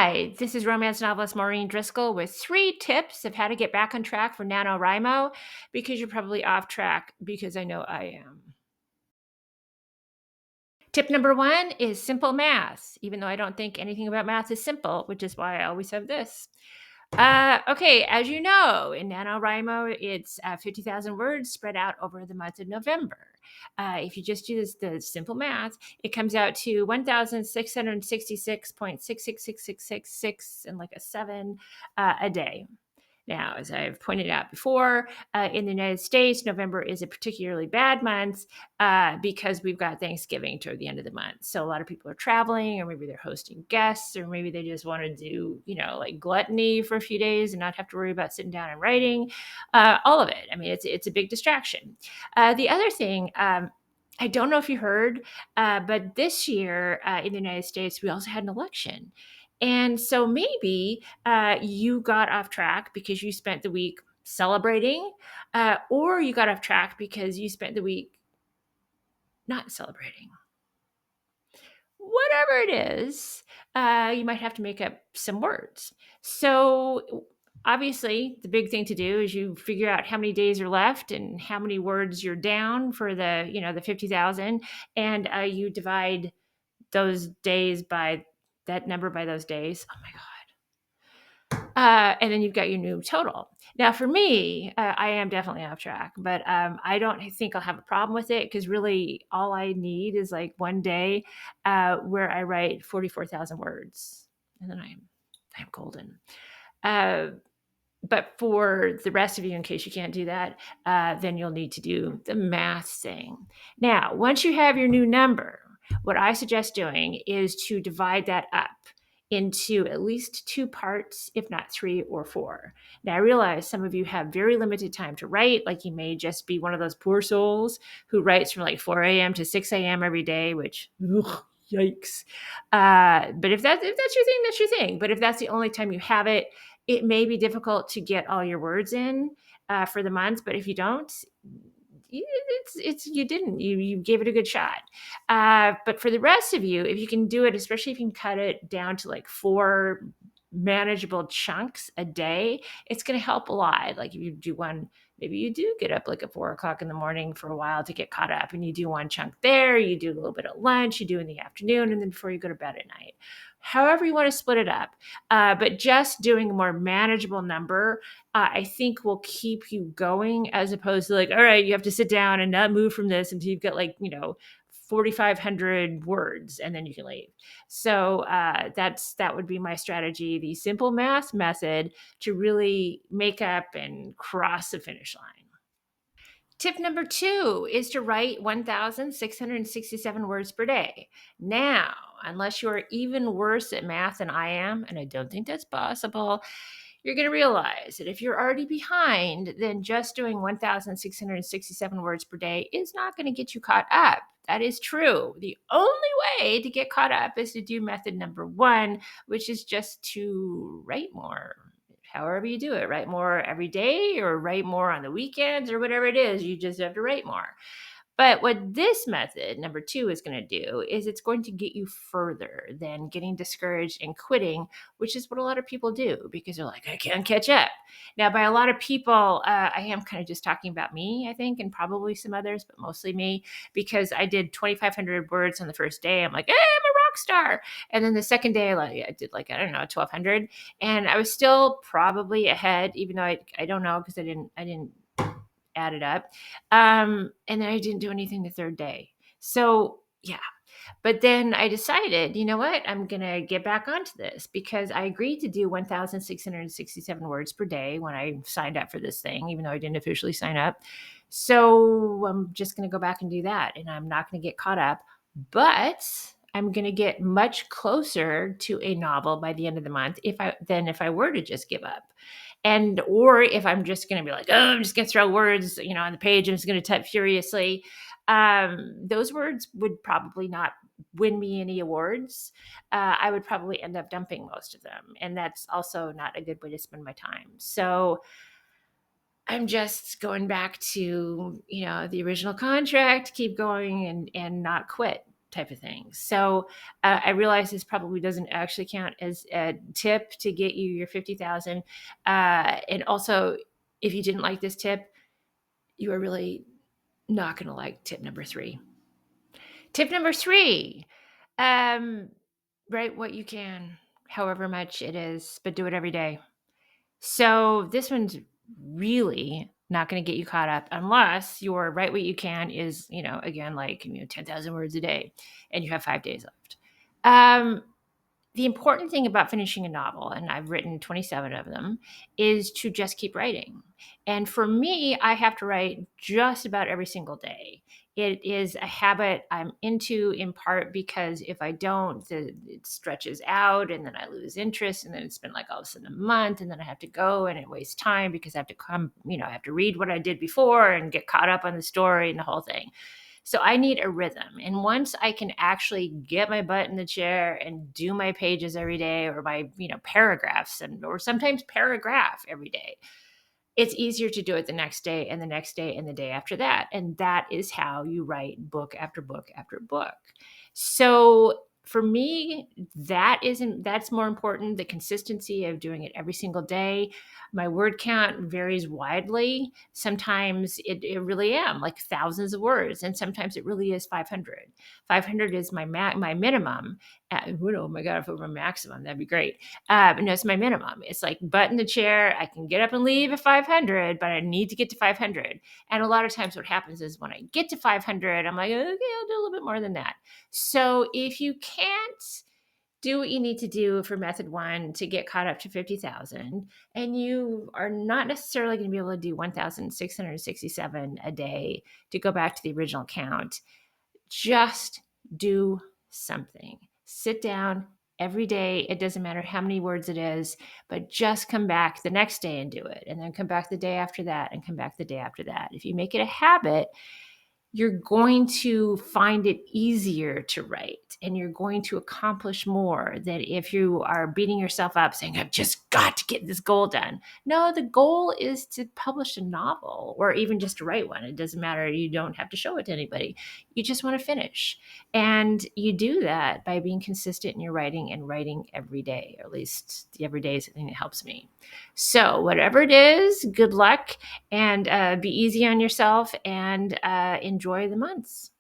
Hi, this is romance novelist Maureen Driscoll with 3 tips of how to get back on track for NaNoWriMo, because you're probably off track, because I know I am. Tip number 1 is simple math, even though I don't think anything about math is simple, which is why I always have this. Okay, as you know, in NaNoWriMo, it's 50,000 words spread out over the month of November. If you just do the simple math, it comes out to 1,666.66666 and like a 7 a day. Now, as I've pointed out before, in the United States, November is a particularly bad month because we've got Thanksgiving toward the end of the month. So a lot of people are traveling, or maybe they're hosting guests, or maybe they just want to do, like gluttony for a few days and not have to worry about sitting down and writing. All of it. I mean, it's a big distraction. The other thing, I don't know if you heard, but this year in the United States, we also had an election. And so maybe you got off track because you spent the week celebrating, or you got off track because you spent the week not celebrating. Whatever it is, you might have to make up some words. So obviously, the big thing to do is you figure out how many days are left and how many words you're down for the 50,000, and you divide those days by that number by those days. Oh my God. And then you've got your new total. Now, for me, I am definitely off track, but I don't think I'll have a problem with it, because really all I need is like one day where I write 44,000 words, and then I'm golden. But for the rest of you, in case you can't do that, then you'll need to do the math thing. Now, once you have your new number, what I suggest doing is to divide that up into at least 2 parts, if not 3 or 4. Now, I realize some of you have very limited time to write. Like, you may just be one of those poor souls who writes from like 4 a.m. to 6 a.m. every day, which, yikes. But if that's your thing, that's your thing. But if that's the only time you have it, it may be difficult to get all your words in for the month. But if you don't, you gave it a good shot. But for the rest of you, if you can do it, especially if you can cut it down to like 4 manageable chunks a day, it's going to help a lot. Like if you do one, maybe you do get up like at 4 o'clock in the morning for a while to get caught up, and you do one chunk there, you do a little bit at lunch, you do in the afternoon, and then before you go to bed at night. However you want to split it up. But just doing a more manageable number, I think will keep you going, as opposed to like, all right, you have to sit down and not move from this until you've got 4,500 words, and then you can leave. So that would be my strategy, the simple math method, to really make up and cross the finish line. Tip number 2 is to write 1,667 words per day. Now, unless you are even worse at math than I am, and I don't think that's possible, you're going to realize that if you're already behind, then just doing 1,667 words per day is not going to get you caught up. That is true. The only way to get caught up is to do method number 1, which is just to write more. However you do it, write more every day or write more on the weekends or whatever it is, you just have to write more. But what this method, number 2, is going to do is it's going to get you further than getting discouraged and quitting, which is what a lot of people do, because they're like, I can't catch up. Now, by a lot of people, I am kind of just talking about me, I think, and probably some others, but mostly me, because I did 2,500 words on the first day. I'm like, hey, I'm a rock star. And then the second day, I did 1,200. And I was still probably ahead, even though I don't know, because I didn't add it up. And then I didn't do anything the third day. So yeah. But then I decided, you know what? I'm going to get back onto this, because I agreed to do 1,667 words per day when I signed up for this thing, even though I didn't officially sign up. So I'm just going to go back and do that. And I'm not going to get caught up, but I'm going to get much closer to a novel by the end of the month if I were to just give up. Or if I'm just going to be like, oh, I'm just going to throw words, on the page, I'm just going to type furiously. Those words would probably not win me any awards. I would probably end up dumping most of them. And that's also not a good way to spend my time. So I'm just going back to, the original contract, keep going and not quit. type of thing. So I realize this probably doesn't actually count as a tip to get you your 50,000. And also, if you didn't like this tip, you are really not going to like tip number 3. Tip number 3, write what you can, however much it is, but do it every day. So this one's really not going to get you caught up unless your write what you can is, again, like 10,000 words a day and you have 5 days left. The important thing about finishing a novel, and I've written 27 of them, is to just keep writing. And for me, I have to write just about every single day. It is a habit I'm into, in part because if I don't, it stretches out and then I lose interest, and then it's been like all of a sudden a month, and then I have to go and it wastes time because I have to I have to read what I did before and get caught up on the story and the whole thing. So I need a rhythm. And once I can actually get my butt in the chair and do my pages every day, or my, paragraphs, or sometimes paragraph every day, it's easier to do it the next day and the next day and the day after that. And that is how you write book after book after book. So for me, that's more important. The consistency of doing it every single day. My word count varies widely. Sometimes it really am like thousands of words, and sometimes it really is 500. 500 is my minimum. Oh my God, if it were maximum, that'd be great. No, it's my minimum. It's like butt in the chair. I can get up and leave at 500, but I need to get to 500. And a lot of times what happens is when I get to 500, I'm like, okay, I'll do a little bit more than that. So if you can't do what you need to do for method 1 to get caught up to 50,000, and you are not necessarily going to be able to do 1,667 a day to go back to the original count, just do something. Sit down every day. It doesn't matter how many words it is, but just come back the next day and do it. And then come back the day after that and come back the day after that. If you make it a habit, you're going to find it easier to write, and you're going to accomplish more than if you are beating yourself up saying, I've just got to get this goal done. No, the goal is to publish a novel, or even just to write one. It doesn't matter. You don't have to show it to anybody. You just want to finish. And you do that by being consistent in your writing and writing every day, or at least the every day is the thing that helps me. So whatever it is, good luck, and be easy on yourself, and enjoy the months.